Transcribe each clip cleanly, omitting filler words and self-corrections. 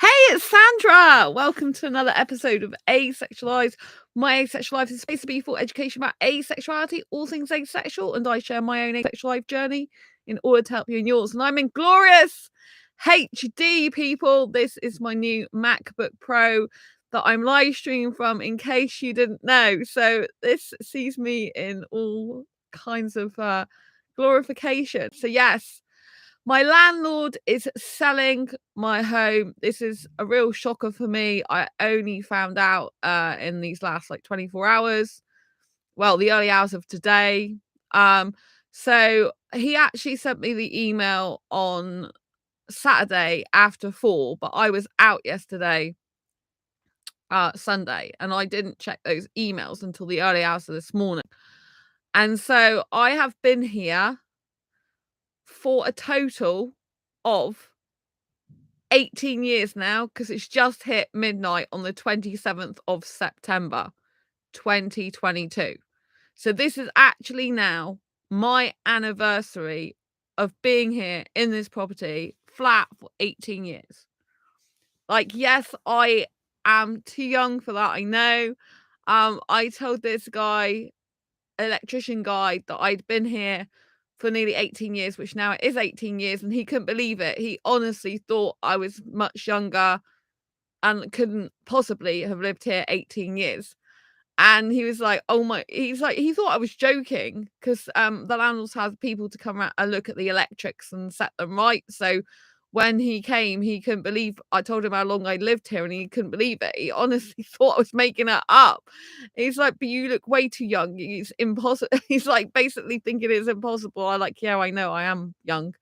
Hey, it's Sandra. Welcome to another episode of Asexualise. My Asexual Life is supposed to be for education about asexuality, all things asexual, and I share my own asexual life journey in order to help you in yours. And I'm in glorious HD, people. This is my new MacBook Pro that I'm live streaming from, in case you didn't know. So this sees me in all kinds of glorification. So yes. My landlord is selling my home. This is a real shocker for me. I only found out in these last 24 hours. Well, the early hours of today. So he actually sent me the email on Saturday after 4, but I was out yesterday, Sunday, and I didn't check those emails until the early hours of this morning. And so I have been here for a total of 18 years now, because it's just hit midnight on the 27th of September 2022. So this is actually now my anniversary of being here in this property flat for 18 years. Yes, I am too young for that, I know. I told this guy, electrician guy, that I'd been here for nearly 18 years, which now it is 18 years, and he couldn't believe it. He honestly thought I was much younger and couldn't possibly have lived here 18 years. And he was like, oh my, he's like, he thought I was joking, because the landlords had people to come around and look at the electrics and set them right. So when he came, he couldn't believe I told him how long I lived here, and he couldn't believe it. He honestly thought I was making it up. He's like, but you look way too young. It's impossible. He's like basically thinking it's impossible. I like, yeah, I know I am young.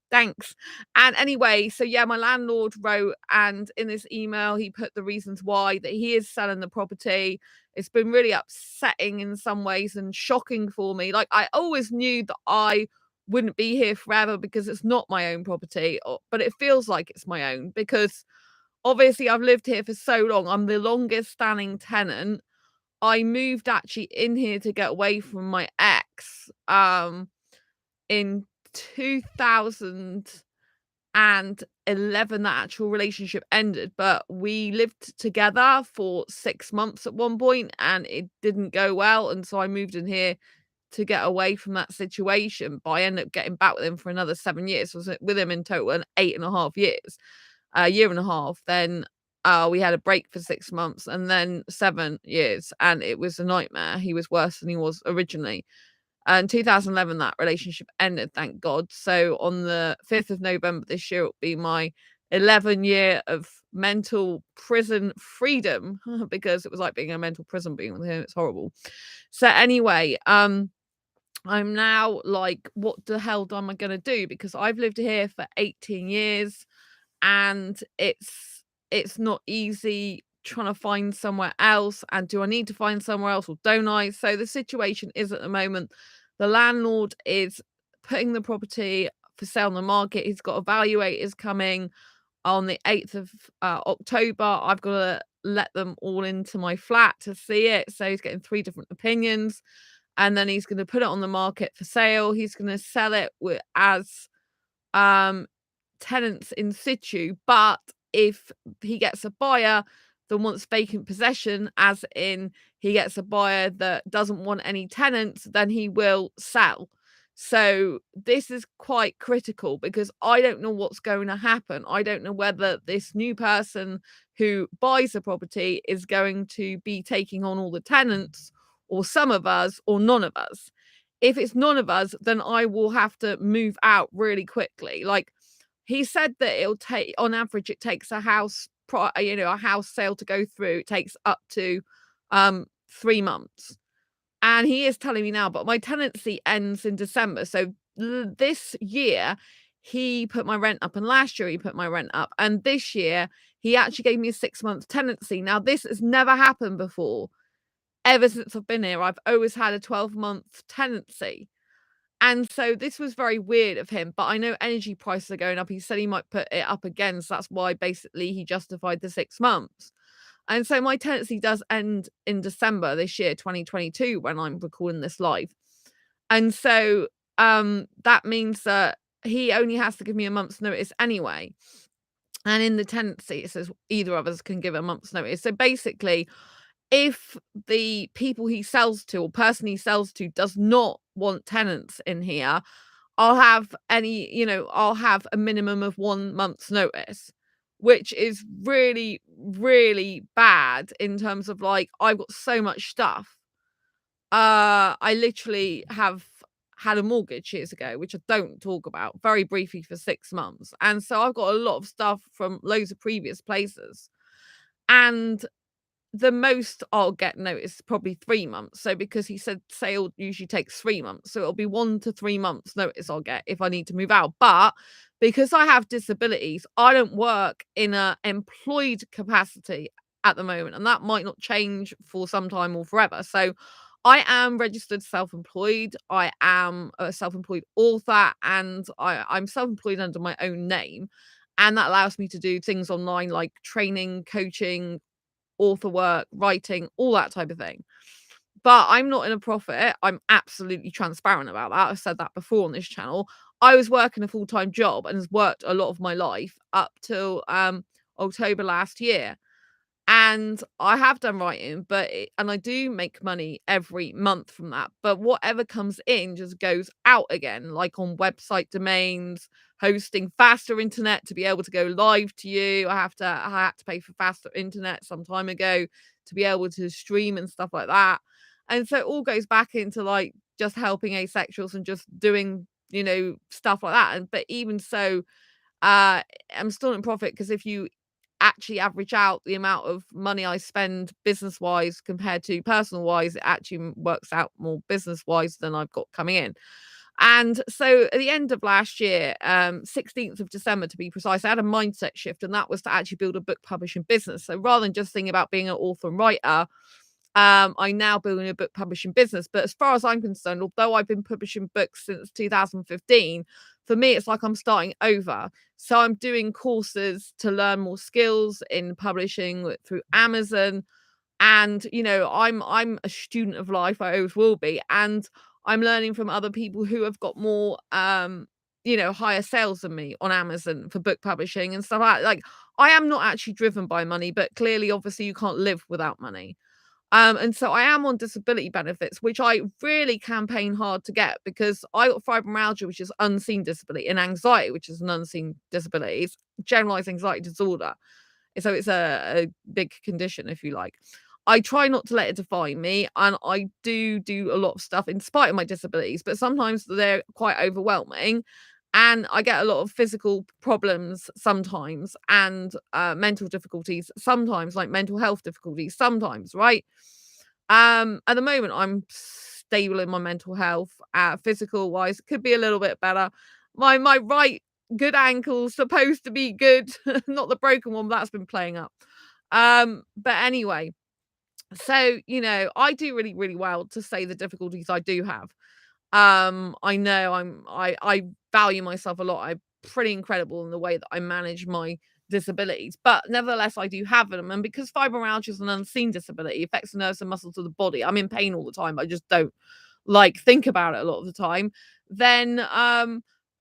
Thanks. And anyway, so yeah, my landlord wrote, and in this email, he put the reasons why that he is selling the property. It's been really upsetting in some ways and shocking for me. I always knew that I wouldn't be here forever because it's not my own property, but it feels like it's my own because obviously I've lived here for so long. I'm the longest standing tenant. I moved actually in here to get away from my ex in 2011. That actual relationship ended, but we lived together for 6 months at one point and it didn't go well, and so I moved in here to get away from that situation. But I ended up getting back with him for another 7 years. Was with him in total 8.5 years, a year and a half. Then we had a break for 6 months and then 7 years, and it was a nightmare. He was worse than he was originally. And 2011, that relationship ended, thank God. So on the 5th of November this year, it'll be my 11-year of mental prison freedom, because it was like being in a mental prison being with him. It's horrible. So anyway, I'm now like, what the hell am I going to do? Because I've lived here for 18 years and it's not easy trying to find somewhere else. And do I need to find somewhere else or don't I? So the situation is, at the moment, the landlord is putting the property for sale on the market. He's got evaluators coming on the 8th of October. I've got to let them all into my flat to see it. So he's getting 3 different opinions. And then he's going to put it on the market for sale. He's going to sell it as tenants in situ. But if he gets a buyer that wants vacant possession, as in he gets a buyer that doesn't want any tenants, then he will sell. So this is quite critical because I don't know what's going to happen. I don't know whether this new person who buys the property is going to be taking on all the tenants, or some of us, or none of us. If it's none of us, then I will have to move out really quickly. He said that it'll take, on average, it takes a house sale to go through. It takes up to 3 months. And he is telling me now, but my tenancy ends in December. So this year he put my rent up, and last year he put my rent up, and this year he actually gave me a 6-month tenancy. Now this has never happened before. Ever since I've been here, I've always had a 12-month tenancy. And so this was very weird of him, but I know energy prices are going up. He said he might put it up again, so that's why basically he justified the 6 months. And so my tenancy does end in December this year, 2022, when I'm recording this live. And so that means that he only has to give me a month's notice anyway. And in the tenancy, it says either of us can give a month's notice. So basically, if the people he sells to or person he sells to does not want tenants in here, I'll have a minimum of 1 month's notice, which is really, really bad in terms of, like, I've got so much stuff. I literally have had a mortgage years ago, which I don't talk about, very briefly for 6 months, and so I've got a lot of stuff from loads of previous places, and the most I'll get notice is probably 3 months. So because he said sale usually takes 3 months, so it'll be 1 to 3 months notice I'll get if I need to move out. But because I have disabilities, I don't work in a employed capacity at the moment, and that might not change for some time or forever. So I am registered self-employed. I am a self-employed author, and I'm self-employed under my own name. And that allows me to do things online like training, coaching, author work, writing, all that type of thing. But I'm not in a profit. I'm absolutely transparent about that. I've said that before on this channel. I was working a full-time job and has worked a lot of my life up till October last year. And I have done writing, and I do make money every month from that. But whatever comes in just goes out again, like on website domains, hosting faster internet to be able to go live to you. I had to pay for faster internet some time ago to be able to stream and stuff like that. And so it all goes back into like just helping asexuals and just doing, stuff like that. But even so, I'm still in profit because if you actually average out the amount of money I spend business wise compared to personal wise, it actually works out more business wise than I've got coming in. And so at the end of last year, 16th of December to be precise, I had a mindset shift, and that was to actually build a book publishing business. So rather than just thinking about being an author and writer, I'm now building a book publishing business. But as far as I'm concerned, although I've been publishing books since 2015, for me, it's like I'm starting over. So I'm doing courses to learn more skills in publishing through Amazon. And I'm a student of life. I always will be. And I'm learning from other people who have got more higher sales than me on Amazon for book publishing and stuff like I am not actually driven by money, but clearly obviously you can't live without money. And so I am on disability benefits, which I really campaign hard to get because I got fibromyalgia, which is unseen disability, and anxiety, which is an unseen disability. It's generalized anxiety disorder. So it's a big condition, if you like. I try not to let it define me, and I do a lot of stuff in spite of my disabilities, but sometimes they're quite overwhelming. And I get a lot of physical problems sometimes, and mental difficulties sometimes, like mental health difficulties sometimes, right? At the moment, I'm stable in my mental health. Physical wise, it could be a little bit better. My right good ankle's supposed to be good, not the broken one that's been playing up. But anyway, so I do really, really well to say the difficulties I do have. I know I value myself a lot. I'm pretty incredible in the way that I manage my disabilities, but nevertheless, I do have them. And because fibromyalgia is an unseen disability, it affects the nerves and muscles of the body. I'm in pain all the time. I just don't think about it a lot of the time. Then,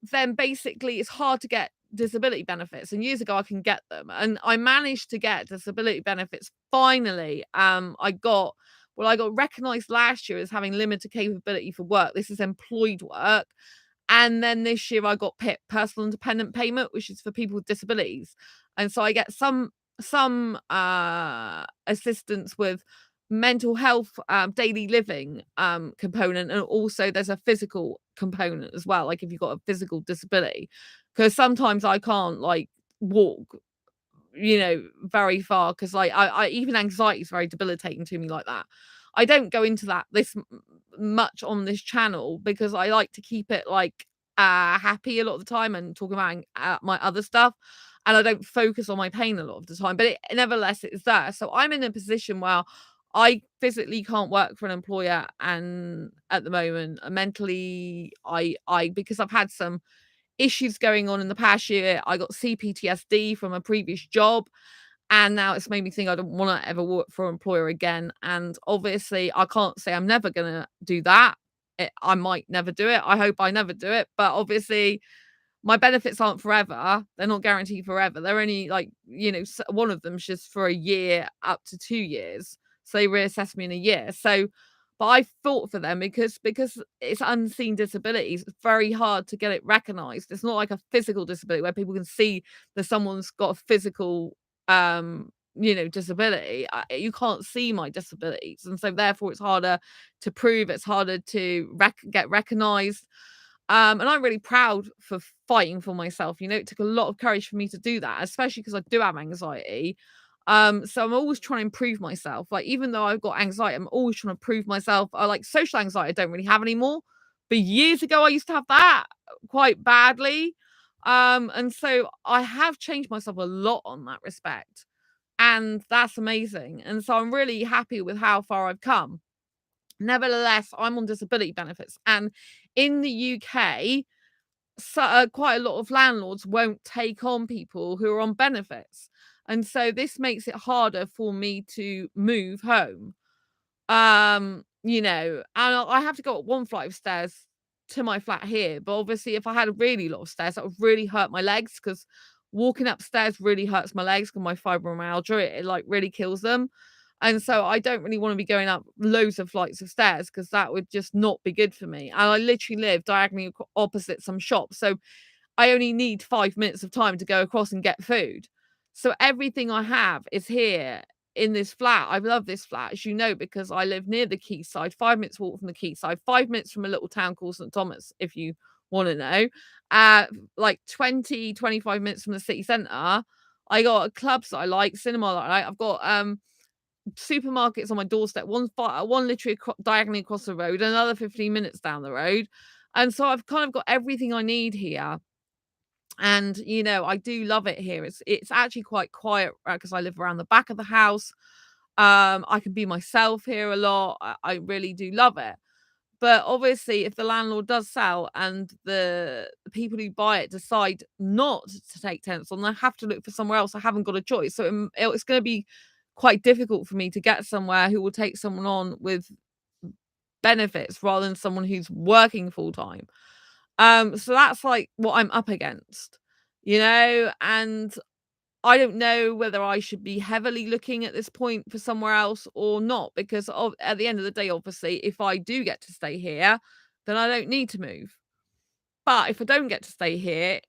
then basically it's hard to get disability benefits. And years ago I can get them, and I managed to get disability benefits finally. I got recognized last year as having limited capability for work. This is employed work. And then this year I got PIP, personal independent payment, which is for people with disabilities. And so I get some assistance with mental health, daily living component, and also there's a physical component as well, like if you've got a physical disability. Because sometimes I can't like walk very far because I even anxiety is very debilitating to me like that. I don't go into that this much on this channel because I like to keep it like happy a lot of the time and talk about my other stuff, and I don't focus on my pain a lot of the time, but nevertheless it's there. So I'm in a position where I physically can't work for an employer, and at the moment mentally I because I've had some issues going on in the past year. I got CPTSD from a previous job, and now it's made me think I don't want to ever work for an employer again. And obviously, I can't say I'm never going to do that. I might never do it. I hope I never do it. But obviously, my benefits aren't forever. They're not guaranteed forever. They're only like, one of them's just for a year up to 2 years. So they reassess me in a year. So, but I fought for them because it's unseen disabilities. It's very hard to get it recognized. It's not like a physical disability where people can see that someone's got a physical, disability. You can't see my disabilities, and so therefore it's harder to prove. It's harder to get recognized. And I'm really proud for fighting for myself. It took a lot of courage for me to do that, especially because I do have anxiety. So I'm always trying to improve myself. Like, even though I've got anxiety, I'm always trying to prove myself. I like social anxiety, I don't really have anymore. But years ago, I used to have that quite badly. And so I have changed myself a lot on that respect. And that's amazing. And so I'm really happy with how far I've come. Nevertheless, I'm on disability benefits. And in the UK, quite a lot of landlords won't take on people who are on benefits. And so this makes it harder for me to move home. And I have to go up one flight of stairs to my flat here. But obviously, if I had a really lot of stairs, that would really hurt my legs because walking upstairs really hurts my legs because my fibromyalgia, it like really kills them. And so I don't really want to be going up loads of flights of stairs because that would just not be good for me. And I literally live diagonally opposite some shops. So I only need 5 minutes of time to go across and get food. So everything I have is here in this flat. I love this flat, as you know, because I live near the quayside, 5 minutes walk from the quayside, 5 minutes from a little town called St Thomas, if you want to know. Like 20-25 minutes from the city centre. I got clubs that I like, cinema that I like. I've got supermarkets on my doorstep. One literally diagonally across the road, another 15 minutes down the road. And so I've kind of got everything I need here. And I do love it here. It's actually quite quiet because I live around the back of the house. I can be myself here a lot. I really do love it. But obviously, if the landlord does sell and the people who buy it decide not to take tenants on, they have to look for somewhere else. I haven't got a choice. So it's going to be quite difficult for me to get somewhere who will take someone on with benefits rather than someone who's working full time. So that's like what I'm up against, and I don't know whether I should be heavily looking at this point for somewhere else or not, because at the end of the day, obviously, if I do get to stay here, then I don't need to move. But if I don't get to stay here,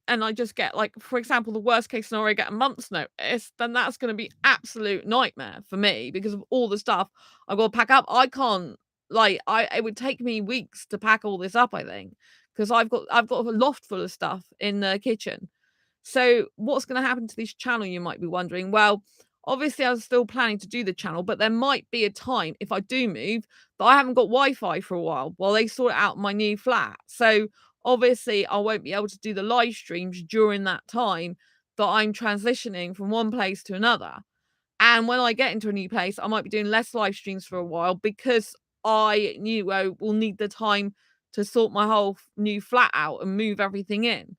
and I just get, like, for example, the worst case scenario, I get a month's notice, then that's going to be absolute nightmare for me because of all the stuff I've got to pack up. I can't, like, it would take me weeks to pack all this up, I think, because I've got a loft full of stuff in the kitchen. So what's going to happen to this channel, you might be wondering? Well, obviously, I was still planning to do the channel, but there might be a time if I do move that I haven't got Wi-Fi for a while they sort out my new flat. So obviously, I won't be able to do the live streams during that time that I'm transitioning from one place to another. And when I get into a new place, I might be doing less live streams for a while because I knew I will need the time to sort my whole new flat out and move everything in.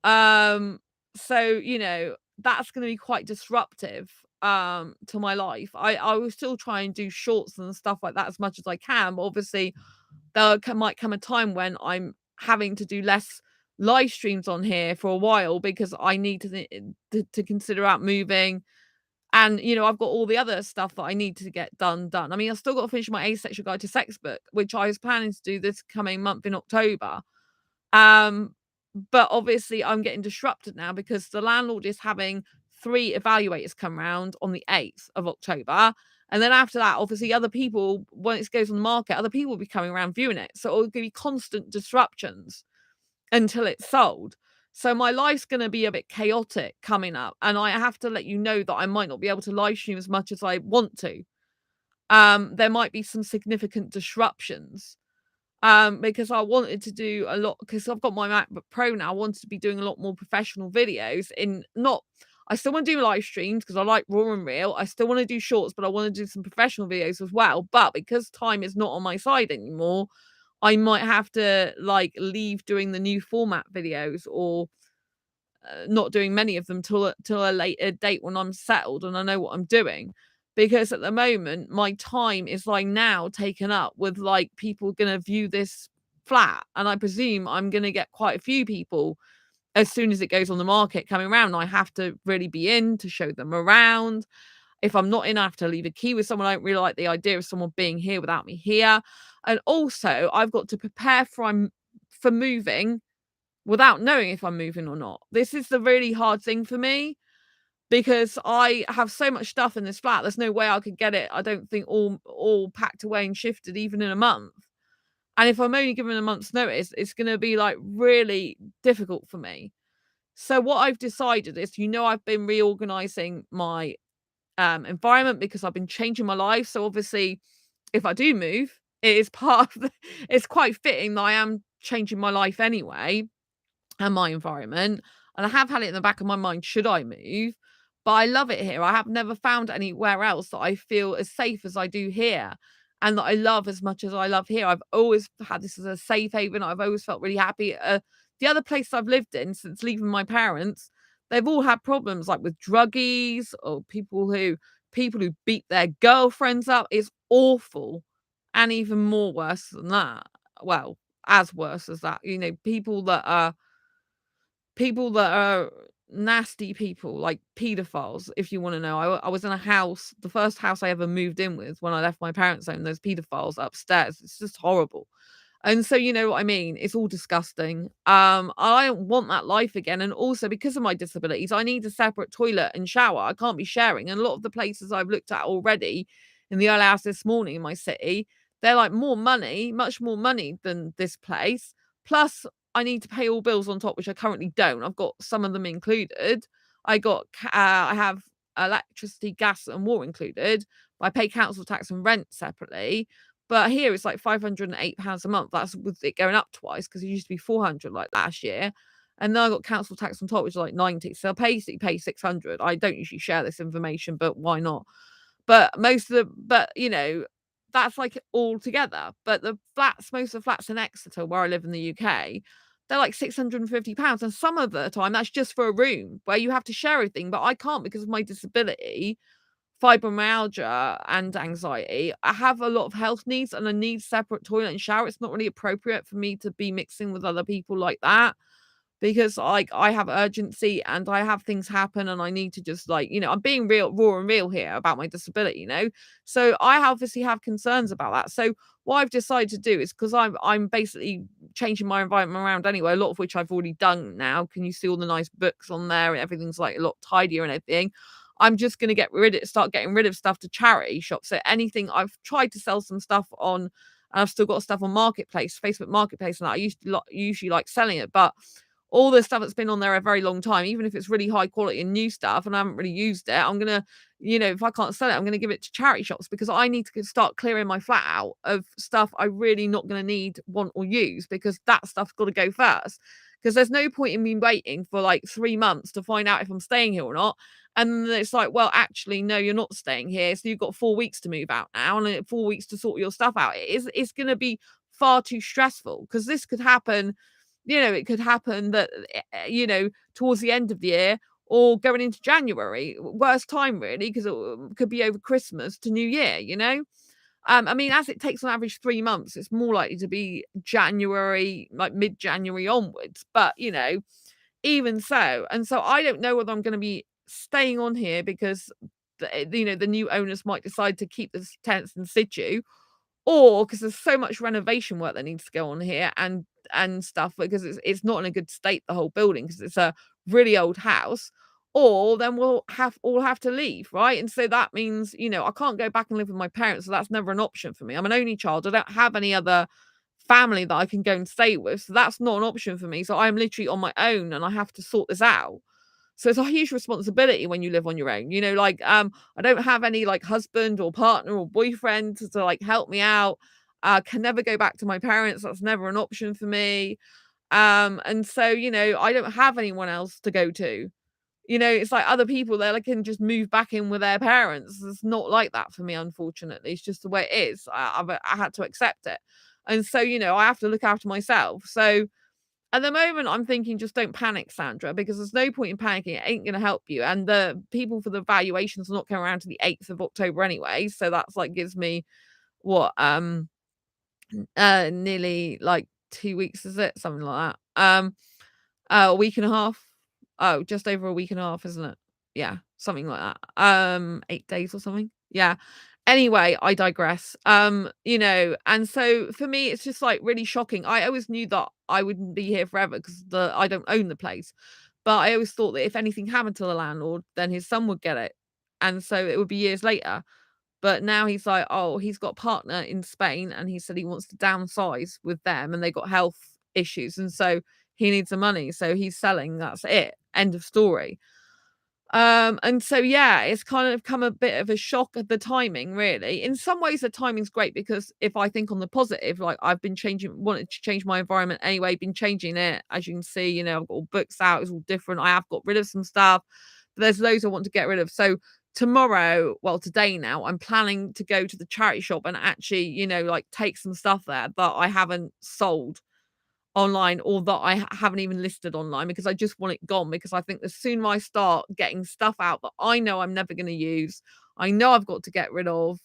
Um, so, that's gonna be quite disruptive, to my life. I will still try and do shorts and stuff like that as much as I can, but obviously might come a time when I'm having to do less live streams on here for a while because I need to consider out moving. And, I've got all the other stuff that I need to get done. I mean, I've still got to finish my Asexual Guide to Sex book, which I was planning to do this coming month in October. Um, but obviously I'm getting disrupted now because the landlord is having 3 evaluators come round on the 8th of October. And then after that, obviously other people, when it goes on the market, other people will be coming around viewing it. So it'll be constant disruptions until it's sold. So my life's going to be a bit chaotic coming up. And I have to let you know that I might not be able to live stream as much as I want to. There might be some significant disruptions because I wanted to do a lot because I've got my MacBook Pro now. I wanted to be doing a lot more professional videos I still want to do live streams because I like raw and real. I still want to do shorts, but I want to do some professional videos as well. But because time is not on my side anymore, I might have to like leave doing the new format videos or not doing many of them till a later date when I'm settled and I know what I'm doing. Because at the moment, my time is like now taken up with like people gonna view this flat, and I presume I'm gonna get quite a few people as soon as it goes on the market coming around. I have to really be in to show them around. If I'm not in, I have to leave a key with someone. I don't really like the idea of someone being here without me here. And also, I've got to prepare for moving without knowing if I'm moving or not. This is the really hard thing for me because I have so much stuff in this flat. There's no way I could get it. I don't think all packed away and shifted even in a month. And if I'm only given a month's notice, it's going to be like really difficult for me. So what I've decided is, I've been reorganizing my environment because I've been changing my life. So obviously, if I do move, it is part of it's quite fitting that I am changing my life anyway and my environment. And I have had it in the back of my mind, should I move? But I love it here. I have never found anywhere else that I feel as safe as I do here and that I love as much as I love here. I've always had this as a safe haven. I've always felt really happy. The other place I've lived in since leaving my parents, they've all had problems like with druggies or people who beat their girlfriends up. It's awful. And even more worse than that. Well, as worse as that, people that are nasty people, like pedophiles, if you wanna know. I was in a house, the first house I ever moved in with when I left my parents' home, there's pedophiles upstairs. It's just horrible. And so you know what I mean? It's all disgusting. I don't want that life again, and also because of my disabilities, I need a separate toilet and shower. I can't be sharing, and a lot of the places I've looked at already in the early hours this morning in my city, they're like more money, much more money than this place. Plus, I need to pay all bills on top, which I currently don't. I've got some of them included. I have electricity, gas, and water included. But I pay council tax and rent separately. But here it's like £508 a month. That's with it going up twice because it used to be 400 like last year. And then I got council tax on top, which is like 90. So I basically pay 600. I don't usually share this information, but why not? That's like all together. But most of the flats in Exeter, where I live in the UK, they're like £650. And some of the time that's just for a room where you have to share everything. But I can't because of my disability, fibromyalgia and anxiety. I have a lot of health needs and I need separate toilet and shower. It's not really appropriate for me to be mixing with other people like that because like I have urgency and I have things happen and I need to just I'm being real raw and real here about my disability. So I obviously have concerns about that. So what I've decided to do is because I'm basically changing my environment around anyway, a lot of which I've already done now. Can you see all the nice books on there and everything's like a lot tidier and everything? I'm just going to start getting rid of stuff to charity shops. So anything I've tried to sell some stuff on, and I've still got stuff on Marketplace, Facebook Marketplace, and that I usually like selling it, but all the stuff that's been on there a very long time, even if it's really high quality and new stuff and I haven't really used it, I'm gonna, if I can't sell it, I'm gonna give it to charity shops because I need to start clearing my flat out of stuff I really not gonna need, want, or use because that stuff's got to go first. Because there's no point in me waiting for like 3 months to find out if I'm staying here or not. And then it's like, well, actually, no, you're not staying here. So you've got 4 weeks to move out now and 4 weeks to sort your stuff out. It's going to be far too stressful because this could happen. It could happen that, towards the end of the year or going into January, worst time really, because it could be over Christmas to New Year. I mean, as it takes on average 3 months, it's more likely to be January, like mid-January onwards. But, even so, and so I don't know whether I'm going to be staying on here because, the new owners might decide to keep the tenants in situ or because there's so much renovation work that needs to go on here and stuff because it's not in a good state, the whole building, because it's a really old house, or then we'll have to leave, right? And so that means, I can't go back and live with my parents, so that's never an option for me. I'm an only child. I don't have any other family that I can go and stay with, so that's not an option for me. So I'm literally on my own and I have to sort this out. So it's a huge responsibility when you live on your own. I don't have any like husband or partner or boyfriend to like help me out. Can never go back to my parents. That's never an option for me. And so, I don't have anyone else to go to. It's like other people they like can just move back in with their parents. It's not like that for me, unfortunately. It's just the way it is. I had to accept it. And so, I have to look after myself. So at the moment, I'm thinking just don't panic, Sandra, because there's no point in panicking. It ain't going to help you. And the people for the valuations are not coming around to the 8th of October anyway. So that's like gives me what, nearly like 2 weeks, is it? Something like that. A week and a half. Oh, just over a week and a half, isn't it? Yeah, something like that. 8 days or something. Yeah. Anyway, I digress. And so for me, it's just like really shocking. I always knew that I wouldn't be here forever because I don't own the place. But I always thought that if anything happened to the landlord, then his son would get it. And so it would be years later. But now he's like, oh, he's got a partner in Spain and he said he wants to downsize with them and they got health issues. And so he needs the money. So he's selling. That's it. End of story. And so yeah, it's kind of come a bit of a shock at the timing, really. In some ways, the timing's great because if I think on the positive, like I've been wanted to change my environment anyway, been changing it. As you can see, I've got all books out, it's all different. I have got rid of some stuff, but there's loads I want to get rid of. So tomorrow, well, today now, I'm planning to go to the charity shop and actually, like take some stuff there that I haven't sold online or that I haven't even listed online because I just want it gone because I think the sooner I start getting stuff out that I know I'm never going to use, I know I've got to get rid of,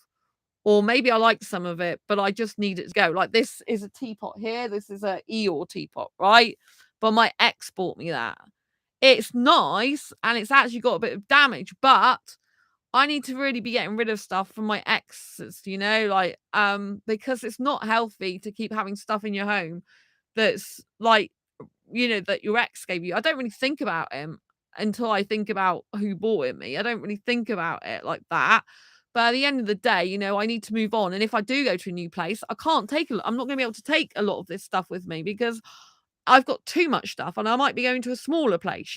or maybe I like some of it, but I just need it to go. Like this is a teapot here. This is a Eeyore teapot, right? But my ex bought me that. It's nice and it's actually got a bit of damage, but I need to really be getting rid of stuff from my exes, because it's not healthy to keep having stuff in your home that's like, that your ex gave you. I don't really think about him until I think about who bought it me. I don't really think about it like that. But at the end of the day, I need to move on. And if I do go to a new place, I can't take I'm not going to be able to take a lot of this stuff with me because I've got too much stuff and I might be going to a smaller place.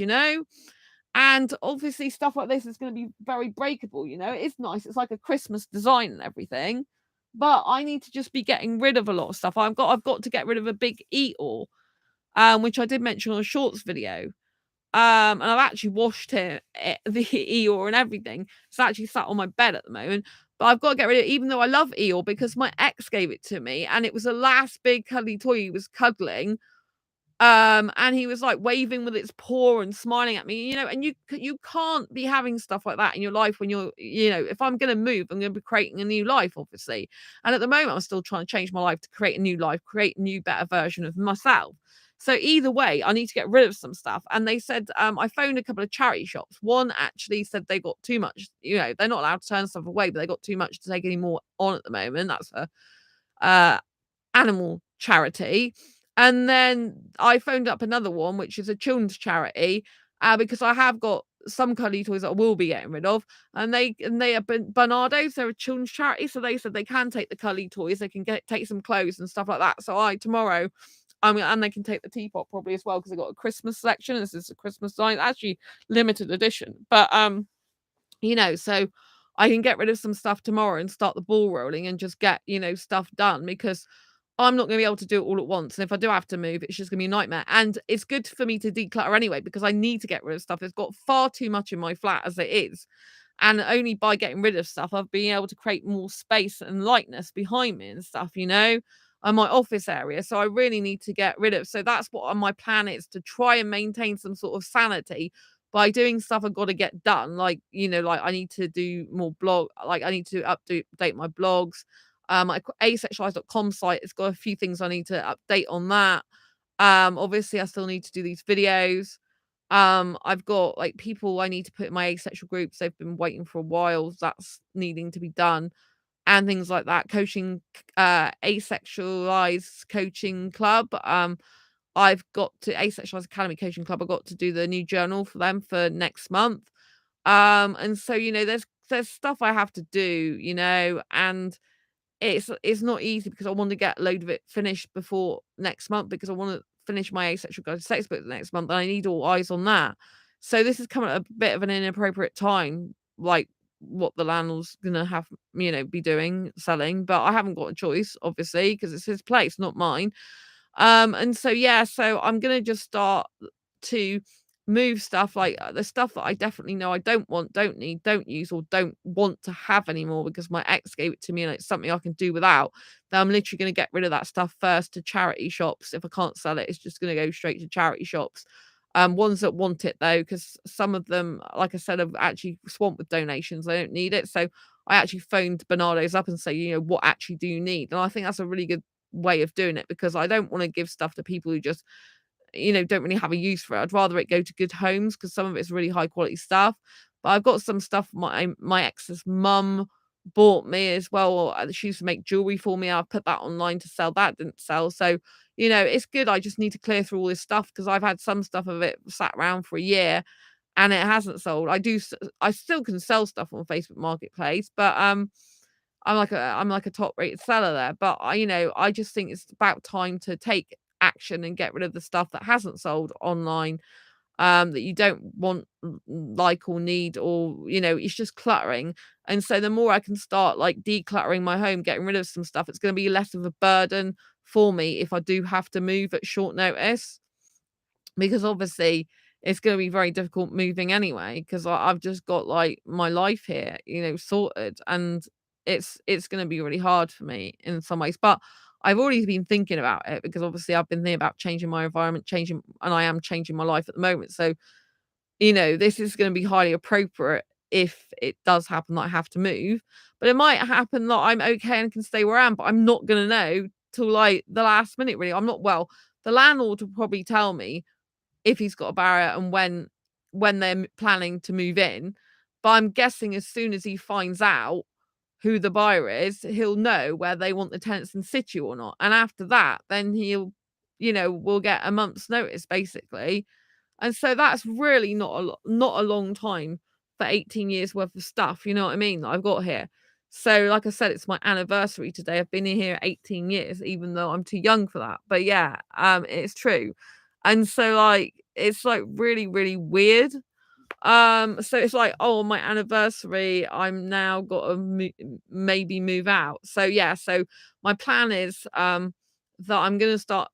And obviously stuff like this is going to be very breakable, It's nice. It's like a Christmas design and everything. But I need to just be getting rid of a lot of stuff. I've got to get rid of a big eat-all, which I did mention on a shorts video. And I've actually washed the Eeyore and everything. It's actually sat on my bed at the moment. But I've got to get rid of it, even though I love Eeyore, because my ex gave it to me, and it was the last big cuddly toy he was cuddling. And he was like waving with its paw and smiling at me, and you can't be having stuff like that in your life when you're, if I'm going to move, I'm going to be creating a new life, obviously. And at the moment, I'm still trying to change my life to create a new life, create a new, better version of myself. So either way, I need to get rid of some stuff. And they said, I phoned a couple of charity shops. One actually said they got too much, they're not allowed to turn stuff away, but they got too much to take any more on at the moment. That's a animal charity. And then I phoned up another one, which is a children's charity, because I have got some cuddly toys that I will be getting rid of. And they are Bernardo's, they're a children's charity, so they said they can take the cuddly toys, they can take some clothes and stuff like that. So tomorrow, and they can take the teapot probably as well because they got a Christmas section. This is a Christmas sign, actually limited edition, but so I can get rid of some stuff tomorrow and start the ball rolling and just get stuff done because I'm not going to be able to do it all at once. And if I do have to move, it's just going to be a nightmare. And it's good for me to declutter anyway, because I need to get rid of stuff. It's got far too much in my flat as it is. And only by getting rid of stuff, I've been able to create more space and lightness behind me and stuff, and my office area. So I really need to get rid of. So that's what my plan is, to try and maintain some sort of sanity by doing stuff I've got to get done. Like, like I need to do more I need to update my blogs. My asexualise.com site, it's got a few things I need to update on that. Obviously I still need to do these videos. I've got like people I need to put in my asexual groups. They've been waiting for a while. That's needing to be done. And things like that. Coaching, Asexualise coaching club. I've got to Asexualise Academy Coaching Club. I've got to do the new journal for them for next month. And so, there's stuff I have to do, and it's not easy because I want to get a load of it finished before next month because I want to finish my Asexual Guide to Sex book next month, and I need all eyes on that. So this is coming at a bit of an inappropriate time, like what the landlord's gonna have, be doing, selling, but I haven't got a choice, obviously, because it's his place, not mine. And so yeah, so I'm gonna just start to move stuff, like the stuff that I definitely know I don't want, don't need, don't use, or don't want to have anymore because my ex gave it to me and it's something I can do without. Then I'm literally going to get rid of that stuff first to charity shops. If I can't sell it, it's just going to go straight to charity shops. Ones that want it though, because some of them, like I said, have actually swamped with donations. They don't need it. So I actually phoned Bernardo's up and say, what actually do you need? And I think that's a really good way of doing it, because I don't want to give stuff to people who just, don't really have a use for it. I'd rather it go to good homes, because some of it's really high quality stuff. But I've got some stuff my ex's mum bought me as well. She used to make jewelry for me. I've put that online to sell. That didn't sell. So, it's good. I just need to clear through all this stuff, because I've had some stuff of it sat around for a year and it hasn't sold. I still can sell stuff on Facebook Marketplace, but I'm like a top rated seller there. But I just think it's about time to take action and get rid of the stuff that hasn't sold online, that you don't want, like, or need, or it's just cluttering. And so the more I can start like decluttering my home, getting rid of some stuff, it's going to be less of a burden for me if I do have to move at short notice, because obviously it's going to be very difficult moving anyway, because I've just got like my life here, sorted, and it's going to be really hard for me in some ways. But I've already been thinking about it, because obviously I've been thinking about changing my environment, and I am changing my life at the moment. So this is going to be highly appropriate if it does happen that I have to move. But it might happen that I'm okay and can stay where I am, but I'm not going to know till like the last minute, really. I'm not well. The landlord will probably tell me if he's got a barrier and when they're planning to move in. But I'm guessing as soon as he finds out who the buyer is, he'll know where they want the tenants in situ or not. And after that, then he'll, will get a month's notice basically. And so that's really not a long time for 18 years worth of stuff, you know what I mean, that I've got here. So like I said, it's my anniversary today. I've been here 18 years, even though I'm too young for that. But yeah, it's true. And so like it's like really, really weird. So it's like, oh, on my anniversary, I'm now got to maybe move out. So yeah, so my plan is that I'm gonna start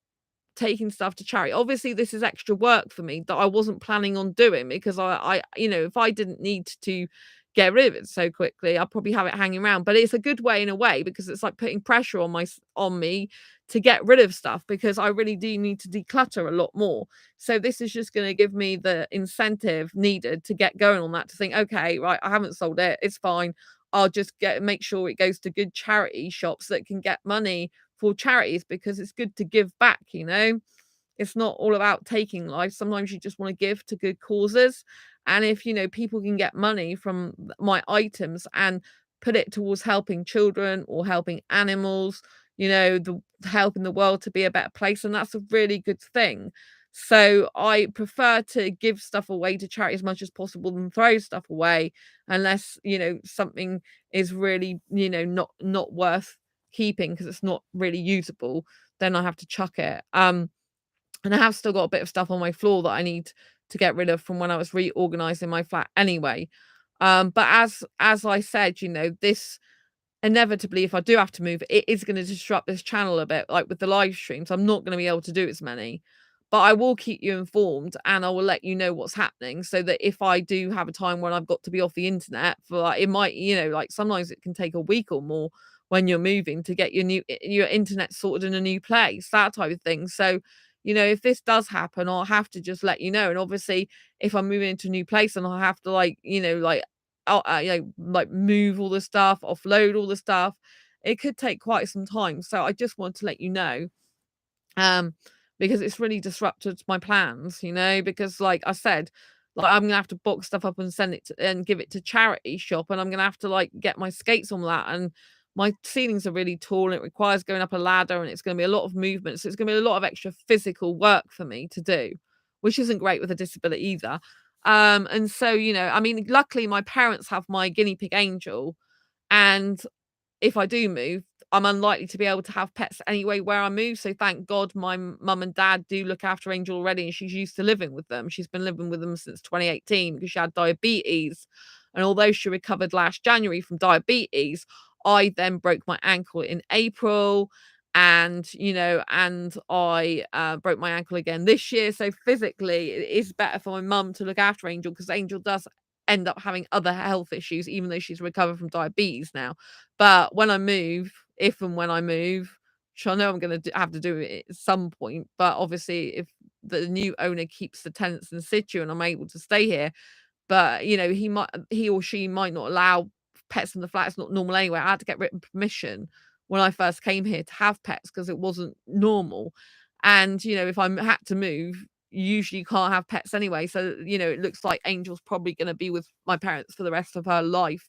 taking stuff to charity. Obviously, this is extra work for me that I wasn't planning on doing, because if I didn't need to get rid of it so quickly, I'll probably have it hanging around. But it's a good way in a way, because it's like putting pressure on me to get rid of stuff, because I really do need to declutter a lot more. So this is just going to give me the incentive needed to get going on that, to think, okay, right, I haven't sold it, it's fine. I'll just make sure it goes to good charity shops that can get money for charities, because it's good to give back. It's not all about taking life. Sometimes you just want to give to good causes. And if people can get money from my items and put it towards helping children or helping animals, the helping the world to be a better place, and that's a really good thing. So I prefer to give stuff away to charity as much as possible than throw stuff away, unless something is really not worth keeping, because it's not really usable. Then I have to chuck it. And I have still got a bit of stuff on my floor that I need to get rid of from when I was reorganizing my flat anyway. But as I said, this inevitably, if I do have to move, it is going to disrupt this channel a bit, like with the live streams. I'm not going to be able to do as many, but I will keep you informed, and I will let you know what's happening, so that if I do have a time when I've got to be off the internet for, like, it might, like sometimes it can take a week or more when you're moving to get your internet sorted in a new place, that type of thing. So if this does happen, I'll have to just let you know. And obviously, if I'm moving into a new place and I have to, like, like move all the stuff, offload all the stuff, it could take quite some time. So I just want to let you know, um, because it's really disrupted my plans, because like I said, like I'm gonna have to box stuff up and send it and give it to charity shop, and I'm gonna have to like get my skates on that, and my ceilings are really tall and it requires going up a ladder, and it's gonna be a lot of movement. So it's gonna be a lot of extra physical work for me to do, which isn't great with a disability either. And so, I mean, luckily my parents have my guinea pig Angel, and if I do move, I'm unlikely to be able to have pets anyway where I move. So thank God my mum and dad do look after Angel already, and she's used to living with them. She's been living with them since 2018, because she had diabetes. And although she recovered last January from diabetes, I then broke my ankle in April. And I broke my ankle again this year. So physically, it is better for my mum to look after Angel, because Angel does end up having other health issues, even though she's recovered from diabetes now. But when I move, if and when I move, which I know I'm going to have to do it at some point, but obviously, if the new owner keeps the tenants in situ and I'm able to stay here, but he or she might not allow pets in the flat. It's not normal anyway. I had to get written permission when I first came here to have pets because it wasn't normal. And, if I had to move, you usually can't have pets anyway. So, it looks like Angel's probably going to be with my parents for the rest of her life.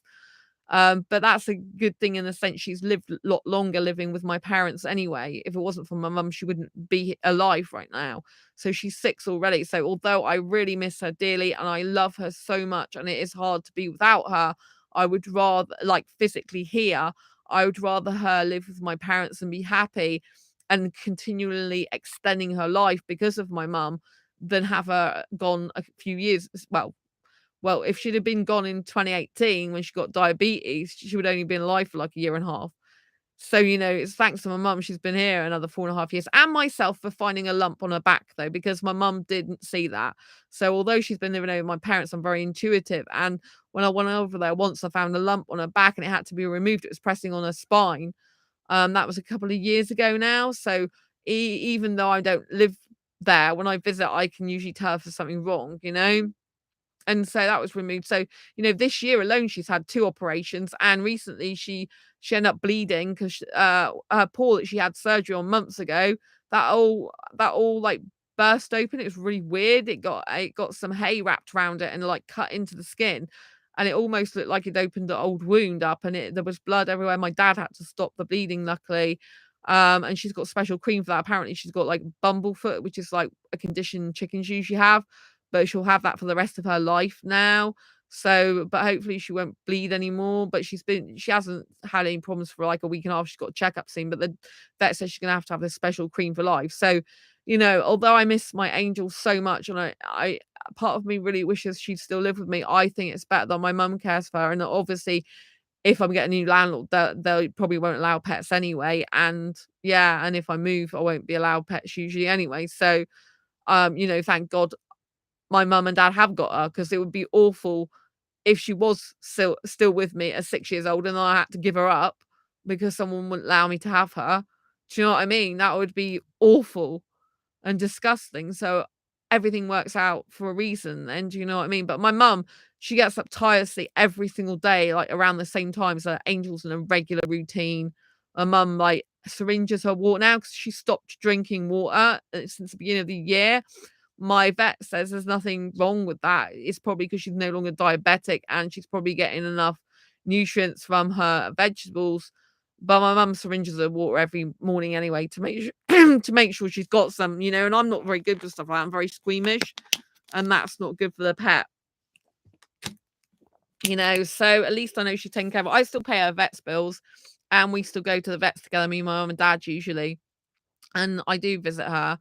But that's a good thing in the sense she's lived a lot longer living with my parents anyway. If it wasn't for my mum, she wouldn't be alive right now. So she's 6 already. So although I really miss her dearly and I love her so much and it is hard to be without her, I would rather, like physically here, I would rather her live with my parents and be happy and continually extending her life because of my mum than have her gone a few years. Well, if she'd have been gone in 2018 when she got diabetes, she would only been alive for like a year and a half. So, it's thanks to my mum, she's been here another 4.5 years, and myself for finding a lump on her back though, because my mum didn't see that. So although she's been living over with my parents, I'm very intuitive. And when I went over there once, I found a lump on her back and it had to be removed. It was pressing on her spine. That was a couple of years ago now. So even though I don't live there, when I visit, I can usually tell if there's something wrong. And so that was removed. So, this year alone, she's had 2 operations, and recently she ended up bleeding because her paw that she had surgery on months ago, that all like burst open. It was really weird. It got some hay wrapped around it and like cut into the skin. And it almost looked like it opened an old wound up, and there was blood everywhere. My dad had to stop the bleeding, luckily. And she's got special cream for that. Apparently, she's got like bumblefoot, which is like a condition chickens usually have, but she'll have that for the rest of her life now. So, but hopefully she won't bleed anymore. But she hasn't had any problems for like a week and a half. She's got a checkup soon, but the vet says she's gonna have to have this special cream for life. So, although I miss my Angel so much, and I part of me really wishes she'd still live with me. I think it's better that my mum cares for her, and that obviously if I'm getting a new landlord, they probably won't allow pets anyway. And yeah, and if I move, I won't be allowed pets usually anyway. So, thank God my mum and dad have got her, because it would be awful if she was still with me at 6 years old and I had to give her up because someone wouldn't allow me to have her. Do you know what I mean? That would be awful and disgusting. So everything works out for a reason then, do you know what I mean? But my mum, she gets up tirelessly every single day, like around the same time. So Angel's in a regular routine. My mum like syringes her water now because she stopped drinking water since the beginning of the year. My vet says there's nothing wrong with that. It's probably because she's no longer diabetic and she's probably getting enough nutrients from her vegetables. But my mum syringes her water every morning anyway to make to make sure she's got some, and I'm not very good with stuff like that. I'm very squeamish, and that's not good for the pet. So at least I know she's taken care of it. I still pay her vet's bills and we still go to the vets together, me, my mum and dad usually. And I do visit her.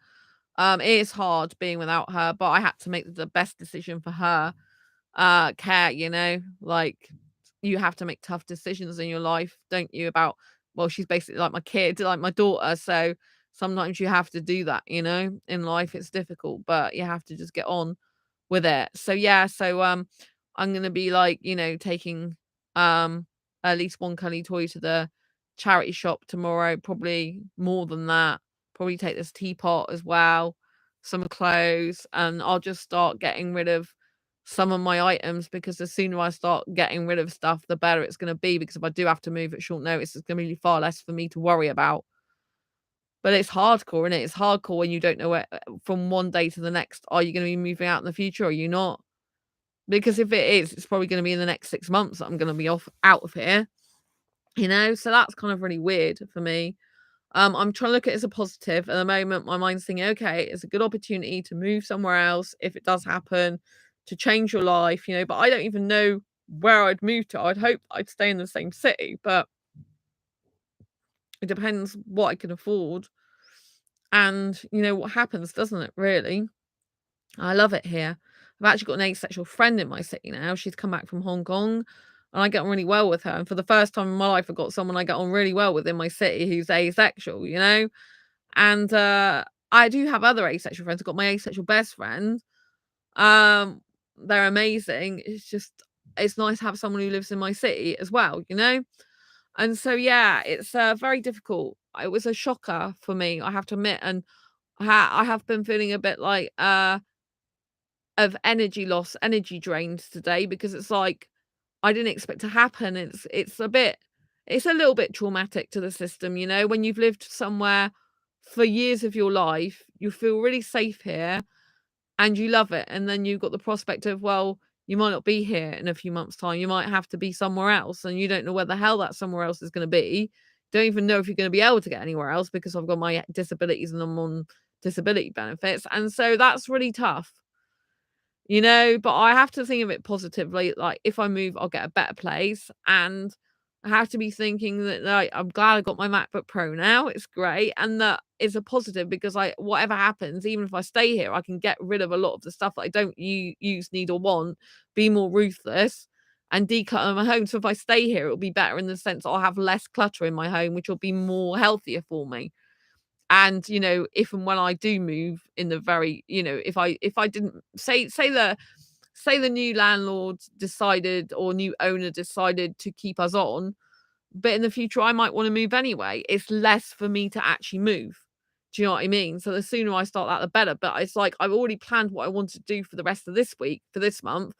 It is hard being without her, but I had to make the best decision for her. Care, like you have to make tough decisions in your life, don't you? Well, she's basically like my kid, like my daughter. So sometimes you have to do that, in life. It's difficult, but you have to just get on with it. So yeah, I'm gonna be like, taking at least one cuddly toy to the charity shop tomorrow, probably more than that. Probably take this teapot as well, some clothes, and I'll just start getting rid of some of my items, because the sooner I start getting rid of stuff, the better it's gonna be, because if I do have to move at short notice, it's gonna be far less for me to worry about. But it's hardcore, innit? It's hardcore when you don't know where from one day to the next, are you gonna be moving out in the future or are you not? Because if it is, it's probably gonna be in the next 6 months that I'm gonna be out of here, So that's kind of really weird for me. I'm trying to look at it as a positive. At the moment, my mind's thinking, okay, it's a good opportunity to move somewhere else if it does happen, to change your life, but I don't even know where I'd move to. I'd hope I'd stay in the same city, but it depends what I can afford. And what happens, doesn't it, really? I love it here. I've actually got an asexual friend in my city now. She's come back from Hong Kong and I get on really well with her. And for the first time in my life, I've got someone I get on really well with in my city who's asexual. And I do have other asexual friends. I've got my asexual best friend. Um, they're amazing. It's nice to have someone who lives in my city as well. And so yeah, it's very difficult. It was a shocker for me, I have to admit, and I have been feeling a bit like of energy loss, energy drained today, because it's like I didn't expect to happen. it's a little bit traumatic to the system, when you've lived somewhere for years of your life, you feel really safe here and you love it. And then you've got the prospect of, well, you might not be here in a few months' time. You might have to be somewhere else, and you don't know where the hell that somewhere else is going to be. Don't even know if you're going to be able to get anywhere else because I've got my disabilities and I'm on disability benefits. And so that's really tough. But I have to think of it positively. Like, if I move, I'll get a better place. And I have to be thinking that, like, I'm glad I got my MacBook Pro now. It's great. And that is a positive because whatever happens, even if I stay here, I can get rid of a lot of the stuff that I don't use, need, or want, be more ruthless and declutter my home. So if I stay here, it'll be better in the sense I'll have less clutter in my home, which will be more healthier for me. And, if and when I do move in the very, if I didn't say the new landlord decided or new owner decided to keep us on, but in the future I might want to move anyway. It's less for me to actually move. Do you know what I mean? So the sooner I start that, the better. But it's like I've already planned what I want to do for the rest of this week, for this month.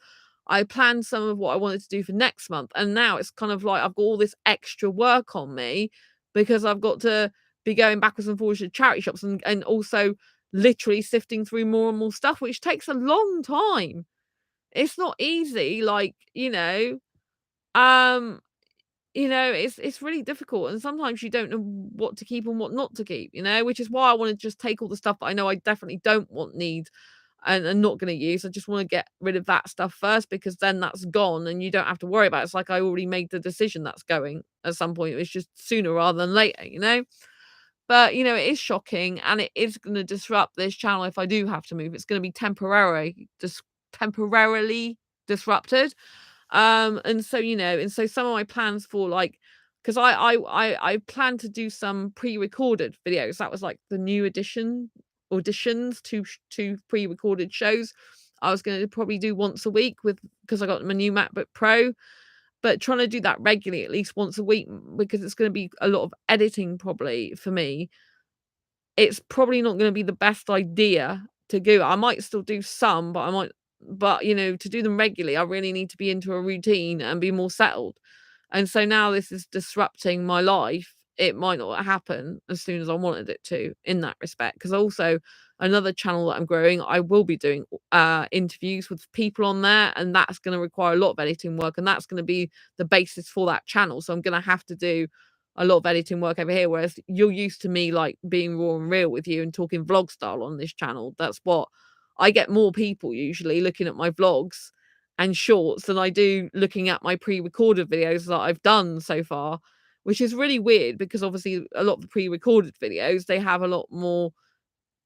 I planned some of what I wanted to do for next month. And now it's kind of like I've got all this extra work on me because I've got to be going backwards and forwards to charity shops and also literally sifting through more and more stuff, which takes a long time. It's not easy, like, um, it's really difficult, and sometimes you don't know what to keep and what not to keep, which is why I want to just take all the stuff that I know I definitely don't want, need, and not going to use. I just want to get rid of that stuff first because then that's gone and you don't have to worry about it. It's like I already made the decision that's going at some point. It's just sooner rather than later. But, it is shocking and it is going to disrupt this channel if I do have to move. It's going to be temporarily disrupted. And so some of my plans for, like, because I plan to do some pre-recorded videos. That was like the new auditions to pre-recorded shows. I was going to probably do once a week because I got my new MacBook Pro, but trying to do that regularly, at least once a week, because it's going to be a lot of editing probably for me. It's probably not gonna be the best idea to do. I might still do some, but to do them regularly, I really need to be into a routine and be more settled. And so now this is disrupting my life. It might not happen as soon as I wanted it to in that respect. Because also another channel that I'm growing, I will be doing interviews with people on there, and that's gonna require a lot of editing work, and that's gonna be the basis for that channel. So I'm gonna have to do a lot of editing work over here, whereas you're used to me, like, being raw and real with you and talking vlog style on this channel. That's what I get more people usually looking at my vlogs and shorts than I do looking at my pre-recorded videos that I've done so far, which is really weird because obviously a lot of the pre-recorded videos, they have a lot more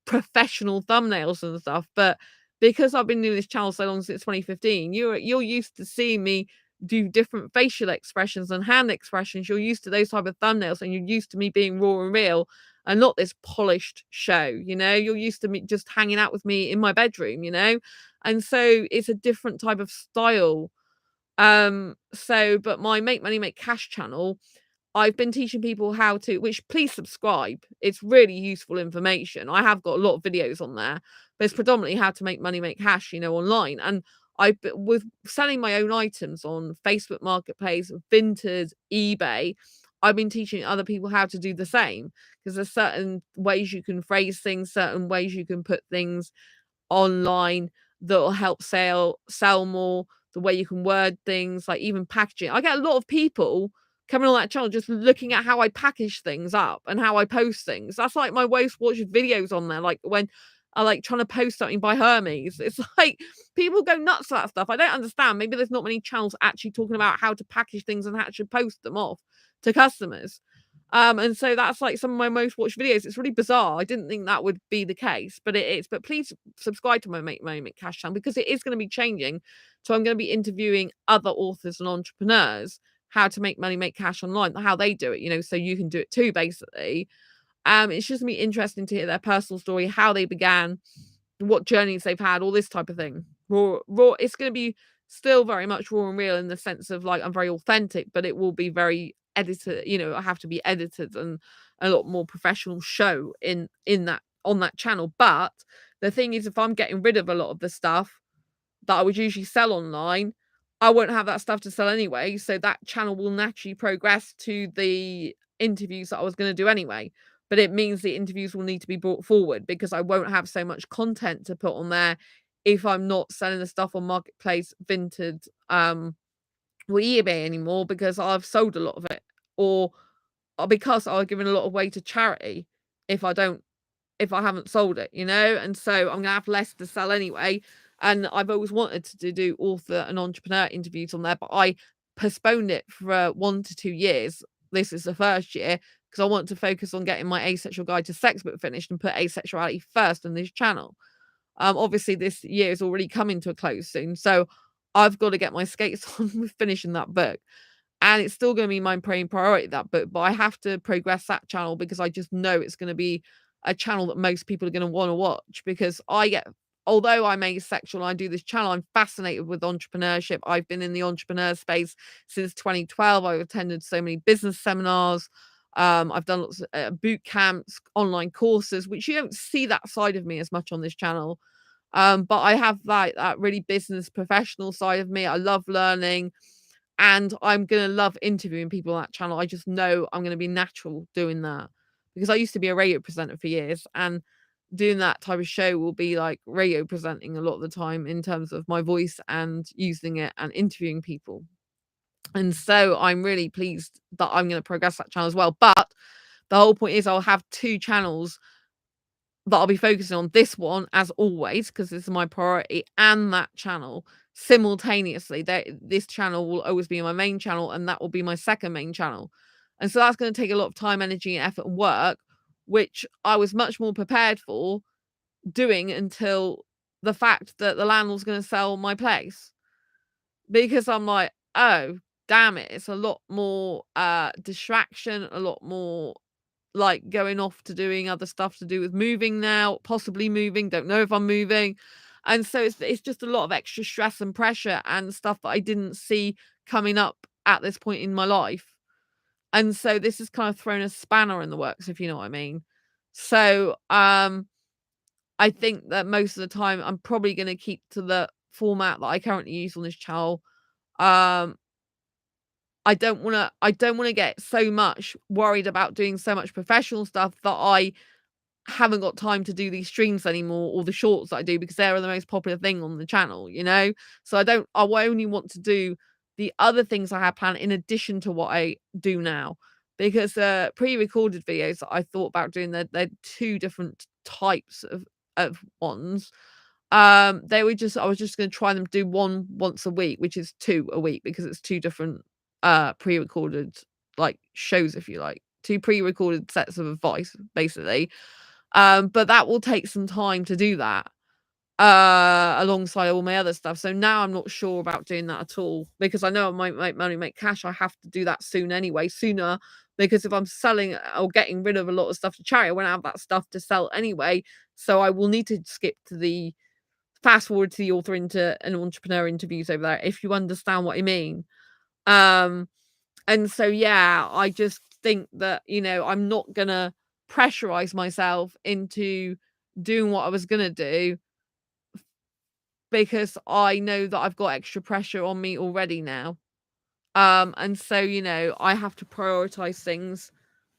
professional thumbnails and stuff. But because I've been doing this channel so long, since 2015, you're used to seeing me do different facial expressions and hand expressions. You're used to those type of thumbnails, and you're used to me being raw and real and not this polished show. You're used to me just hanging out with me in my bedroom. And so it's a different type of style. But my Make Money Make Cash channel, I've been teaching people how to, which, please subscribe. It's really useful information. I have got a lot of videos on there, but it's predominantly how to make money, make cash, online. And with selling my own items on Facebook Marketplace, Vinted, eBay, I've been teaching other people how to do the same because there's certain ways you can phrase things, certain ways you can put things online that will help sell more, the way you can word things, like even packaging. I get a lot of people coming on that channel just looking at how I package things up and how I post things. That's like my most watched videos on there, like when I like trying to post something by Hermes. It's like people go nuts for that stuff. I don't understand. Maybe there's not many channels actually talking about how to package things and how to post them off to customers. And so that's like some of my most watched videos. It's really bizarre. I didn't think that would be the case, but it is. But please subscribe to my Make Money Make Cash channel because it is going to be changing. So I'm going to be interviewing other authors and entrepreneurs how to make money, make cash online, how they do it, so you can do it too, basically. It's just gonna be interesting to hear their personal story, how they began, what journeys they've had, all this type of thing. Raw. It's gonna be still very much raw and real in the sense of, like, I'm very authentic, but it will be very edited. I have to be edited and a lot more professional show in that on that channel. But the thing is, if I'm getting rid of a lot of the stuff that I would usually sell online, I won't have that stuff to sell anyway, so that channel will naturally progress to the interviews that I was gonna do anyway. But it means the interviews will need to be brought forward because I won't have so much content to put on there if I'm not selling the stuff on Marketplace, Vinted, or eBay anymore because I've sold a lot of it, or because I've given a lot away to charity if I don't if I haven't sold it, and so I'm gonna have less to sell anyway. And I've always wanted to do author and entrepreneur interviews on there, but I postponed it for 1 to 2 years. This is the first year because I want to focus on getting my Asexual Guide to Sex book finished and put asexuality first in this channel. Obviously this year is already coming to a close soon, so I've got to get my skates on with finishing that book. And it's still gonna be my main priority, that book, but I have to progress that channel because I just know it's gonna be a channel that most people are gonna wanna watch because although I'm asexual and I do this channel, I'm fascinated with entrepreneurship. I've been in the entrepreneur space since 2012. I've attended so many business seminars. I've done lots of boot camps, online courses, which you don't see that side of me as much on this channel. But I have that really business professional side of me. I love learning. And I'm gonna love interviewing people on that channel. I just know I'm gonna be natural doing that because I used to be a radio presenter for years, and doing that type of show will be like radio presenting a lot of the time in terms of my voice and using it and interviewing people. And so I'm really pleased that I'm gonna progress that channel as well. But the whole point is I'll have 2 channels that I'll be focusing on, this one as always, because this is my priority, and that channel simultaneously. This channel will always be my main channel, and that will be my second main channel. And so that's going to take a lot of time, energy, and effort and work, which I was much more prepared for doing until the fact that the landlord's going to sell my place. Because I'm like, oh, damn it, it's a lot more distraction, a lot more like going off to doing other stuff to do with moving now, possibly moving, don't know if I'm moving. And so it's just a lot of extra stress and pressure and stuff that I didn't see coming up at this point in my life. And so this has kind of thrown a spanner in the works, if you know what I mean. So I think that most of the time I'm probably going to keep to the format that I currently use on this channel. Um I don't want to get so much worried about doing so much professional stuff that I haven't got time to do these streams anymore or the shorts that I do because they're the most popular thing on the channel. So I only want to do the other things I have planned in addition to what I do now. Because pre-recorded videos that I thought about doing, they're 2 different types of ones. I was just gonna try them do one once a week, which is 2 a week because it's 2 different pre-recorded like shows, if you like. 2 pre-recorded sets of advice, basically. But that will take some time to do that alongside all my other stuff. So now I'm not sure about doing that at all because I know I might make money, make cash. I have to do that soon anyway, sooner, because if I'm selling or getting rid of a lot of stuff to charity, I won't have that stuff to sell anyway. So I will need to fast forward to the author into an entrepreneur interviews over there, if you understand what I mean. Um, and so, yeah, I just think that, I'm not gonna pressurize myself into doing what I was gonna do because I know that I've got extra pressure on me already now. And so, I have to prioritize things.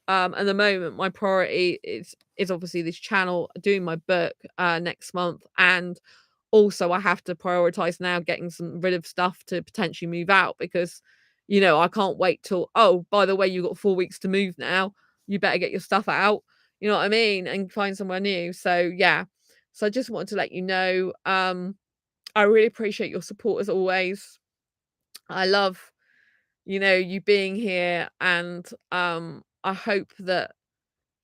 At the moment, my priority is obviously this channel, doing my book next month, and also I have to prioritize now getting some rid of stuff to potentially move out because I can't wait till, oh, by the way, you've got 4 weeks to move now, you better get your stuff out, you know what I mean, and find somewhere new. So yeah, so I just wanted to let you know, I really appreciate your support as always. I love you being here, and I hope that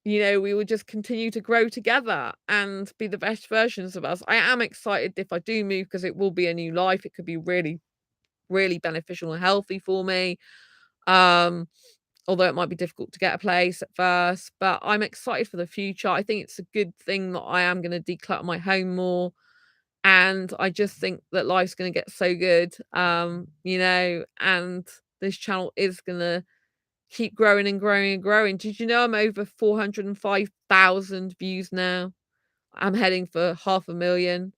we will just continue to grow together and be the best versions of us. I am excited if I do move because it will be a new life. It could be really, really beneficial and healthy for me. Um, Although it might be difficult to get a place at first, but I'm excited for the future. I think it's a good thing that I am going to declutter my home more. And I just think that life's going to get so good, and this channel is going to keep growing and growing and growing. Did you know I'm over 405,000 views now? I'm heading for 500,000.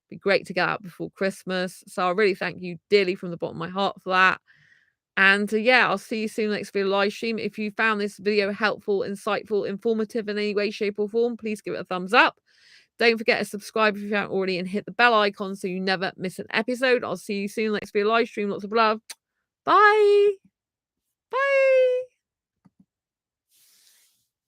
Be great to get out before Christmas. So I really thank you dearly from the bottom of my heart for that. And yeah, I'll see you soon next video live stream. If you found this video helpful, insightful, informative in any way, shape, or form, please give it a thumbs up. Don't forget to subscribe if you haven't already and hit the bell icon so you never miss an episode. I'll see you soon next video live stream. Lots of love. Bye.